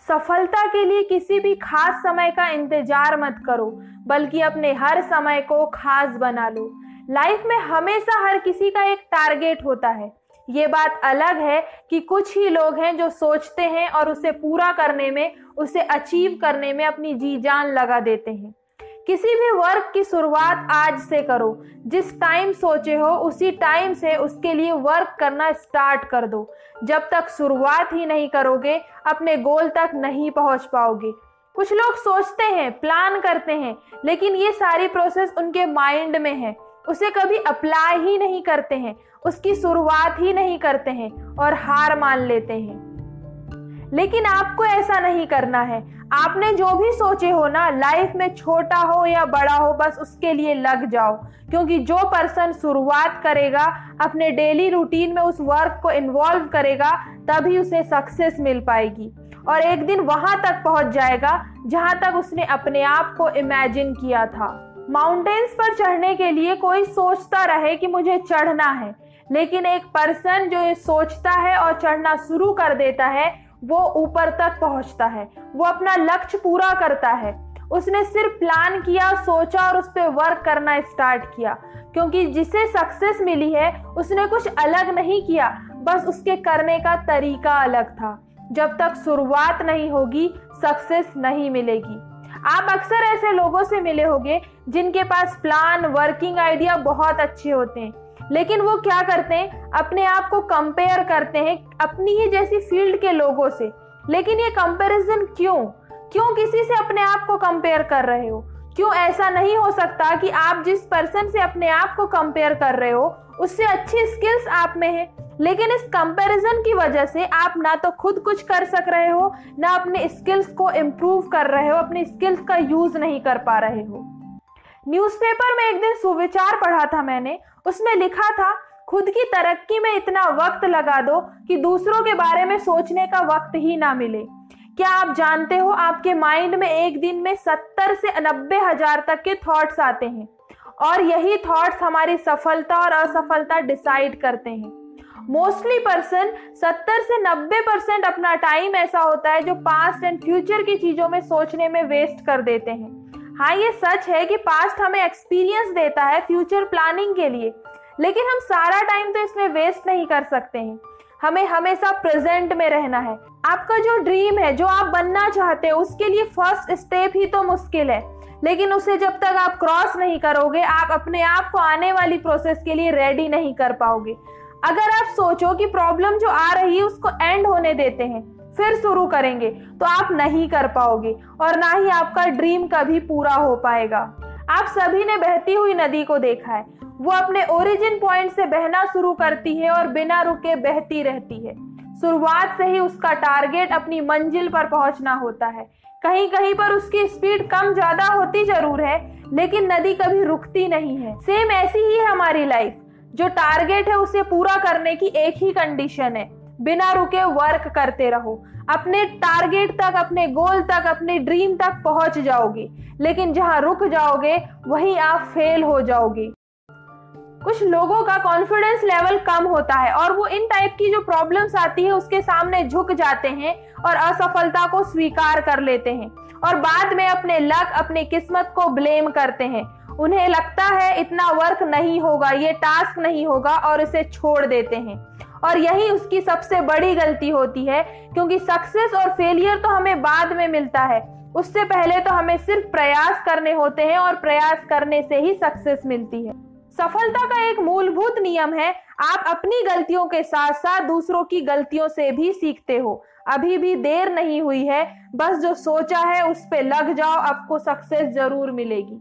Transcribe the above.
सफलता के लिए किसी भी खास समय का इंतजार मत करो, बल्कि अपने हर समय को खास बना लो। लाइफ में हमेशा हर किसी का एक टारगेट होता है। ये बात अलग है कि कुछ ही लोग हैं जो सोचते हैं और उसे पूरा करने में, उसे अचीव करने में अपनी जी जान लगा देते हैं। किसी भी वर्क की शुरुआत आज से करो। जिस टाइम सोचे हो उसी टाइम से उसके लिए वर्क करना स्टार्ट कर दो। जब तक शुरुआत ही नहीं करोगे, अपने गोल तक नहीं पहुंच पाओगे। कुछ लोग सोचते हैं, प्लान करते हैं, लेकिन ये सारी प्रोसेस उनके माइंड में है, उसे कभी अप्लाई ही नहीं करते हैं, उसकी शुरुआत ही नहीं करते हैं और हार मान लेते हैं। लेकिन आपको ऐसा नहीं करना है। आपने जो भी सोचे हो ना, लाइफ में छोटा हो या बड़ा हो, बस उसके लिए लग जाओ। क्योंकि जो पर्सन शुरुआत करेगा, अपने डेली रूटीन में उस वर्क को इन्वॉल्व करेगा, तभी उसे सक्सेस मिल पाएगी और एक दिन वहां तक पहुंच जाएगा जहां तक उसने अपने आप को इमेजिन किया था। माउंटेन्स पर चढ़ने के लिए कोई सोचता रहे कि मुझे चढ़ना है, लेकिन एक पर्सन जो ये सोचता है और चढ़ना शुरू कर देता है, वो ऊपर तक पहुंचता है, वो अपना लक्ष्य पूरा करता है। उसने सिर्फ प्लान किया, सोचा और उस पर वर्क करना स्टार्ट किया। क्योंकि जिसे सक्सेस मिली है उसने कुछ अलग नहीं किया, बस उसके करने का तरीका अलग था। जब तक शुरुआत नहीं होगी, सक्सेस नहीं मिलेगी। आप अक्सर ऐसे लोगों से मिले होंगे जिनके पास प्लान, वर्किंग आइडिया बहुत अच्छे होते हैं, लेकिन वो क्या करते हैं, अपने आप को कंपेयर करते हैं अपनी ही जैसी फील्ड के लोगों से। लेकिन ये कंपैरिजन क्यों किसी से अपने आप को कंपेयर कर रहे हो? क्यों ऐसा नहीं हो सकता कि आप जिस पर्सन से अपने आप को कंपेयर कर रहे हो उससे अच्छी स्किल्स आप में है, लेकिन इस कंपैरिजन की वजह से आप ना तो खुद कुछ कर सक रहे हो, ना अपने स्किल्स को इम्प्रूव कर रहे हो, अपनी स्किल्स का यूज नहीं कर पा रहे हो। न्यूज़पेपर में एक दिन सुविचार पढ़ा था मैंने, उसमें लिखा था, खुद की तरक्की में इतना वक्त लगा दो कि दूसरों के बारे में सोचने का वक्त ही ना मिले। क्या आप जानते हो, आपके माइंड में एक दिन में 70 से 90 हजार तक के थॉट्स आते हैं और यही थॉट्स हमारी सफलता और असफलता डिसाइड करते हैं। मोस्टली पर्सन 70 से 90% अपना टाइम ऐसा होता है जो पास्ट एंड फ्यूचर की चीजों में सोचने में वेस्ट कर देते हैं। हाँ, ये सच है कि पास्ट हमें एक्सपीरियंस देता है फ्यूचर प्लानिंग के लिए, लेकिन हम सारा टाइम तो इसमें वेस्ट नहीं कर सकते हैं। हमें हमेशा प्रेजेंट में रहना है। आपका जो ड्रीम है, जो आप बनना चाहते हो, उसके लिए फर्स्ट स्टेप ही तो मुश्किल है, लेकिन उसे जब तक आप क्रॉस नहीं करोगे, आप अपने आप को आने वाली प्रोसेस के लिए रेडी नहीं कर पाओगे। अगर आप सोचो कि प्रॉब्लम जो आ रही है उसको एंड होने देते हैं, फिर शुरू करेंगे, तो आप नहीं कर पाओगे और ना ही आपका ड्रीम कभी पूरा हो पाएगा। आप सभी ने बहती हुई नदी को देखा है, वो अपने ओरिजिन पॉइंट से बहना शुरू करती है और बिना रुके बहती रहती है। शुरुआत से ही उसका टारगेट अपनी मंजिल पर पहुंचना होता है। कहीं कहीं पर उसकी स्पीड कम ज्यादा होती जरूर है, लेकिन नदी कभी रुकती नहीं है। सेम ऐसी ही है हमारी लाइफ। जो टारगेट है उसे पूरा करने की एक ही कंडीशन है, बिना रुके वर्क करते रहो। अपने टारगेट तक, अपने गोल तक, अपने ड्रीम तक पहुंच जाओगे, लेकिन जहां रुक जाओगे वहीं आप फेल हो जाओगे। कुछ लोगों का कॉन्फिडेंस लेवल कम होता है और वो इन टाइप की जो प्रॉब्लम्स आती है उसके सामने झुक जाते हैं और असफलता को स्वीकार कर लेते हैं और बाद में अपने लक, अपनी किस्मत को ब्लेम करते हैं। उन्हें लगता है इतना वर्क नहीं होगा, ये टास्क नहीं होगा और इसे छोड़ देते हैं। और यही उसकी सबसे बड़ी गलती होती है, क्योंकि सक्सेस और फेलियर तो हमें बाद में मिलता है, उससे पहले तो हमें सिर्फ प्रयास करने होते हैं और प्रयास करने से ही सक्सेस मिलती है। सफलता का एक मूलभूत नियम है, आप अपनी गलतियों के साथ साथ दूसरों की गलतियों से भी सीखते हो। अभी भी देर नहीं हुई है, बस जो सोचा है उस पे लग जाओ, आपको सक्सेस जरूर मिलेगी।